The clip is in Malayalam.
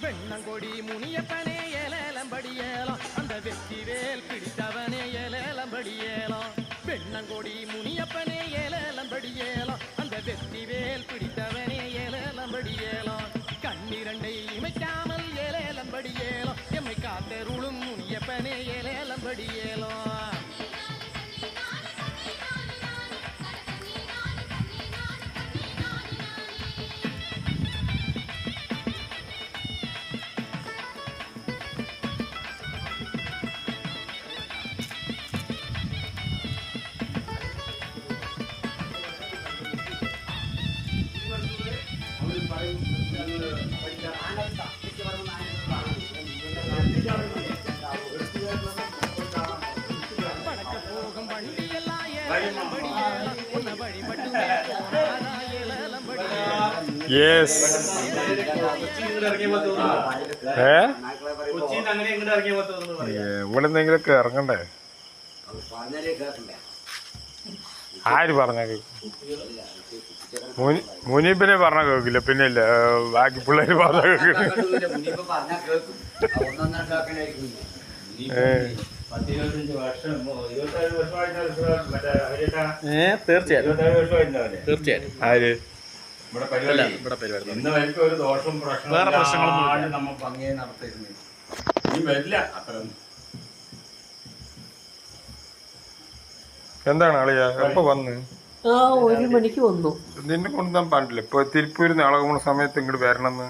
வெண்ணங்கொடி முனியப்பனே ஏலேலம்படியேலாம் அந்த வெற்றிவேல் பிடித்தவனே ஏலேலம்படியேலாம் வெண்ணங்கொடி முனியப்பனே ஏலேலம்படியேலாம் அந்த வெற்றிவேல் பிடித்தவனே ஏலேலம்படியேலாம் கண்ணிரண்டை இமைக்காமல் ஏலேலம்படியேலாம் எம்மை காத்தருளும் முனியப்பனே ஏலேலம்படியேலாம் യെസ് ഇവിടെ എന്തെങ്കിലുമൊക്കെ ഇറങ്ങണ്ടേ? ആര് പറഞ്ഞ മുനീപ്പിനെ പറഞ്ഞ കേൾക്കില്ല, പിന്നെ ഇല്ല ബാക്കി പിള്ളേര് പറഞ്ഞ കേൾക്കില്ല. തീർച്ചയായിട്ടും ആര് വേറെ പ്രശ്നങ്ങളൊന്നും നമ്മൾ ഭംഗിയായി നടത്തിയിരുന്നു. എന്താണ് അളിയ എപ്പോ വന്ന്? 1 മണിക്ക് വന്നു. നിന്നെ കൊണ്ടുവന്നാൻ പാടില്ല. ഇപ്പൊ തിരുപ്പൂരിൽ നാളെ സമയത്ത് ഇങ്ങോട്ട് വരണമെന്ന്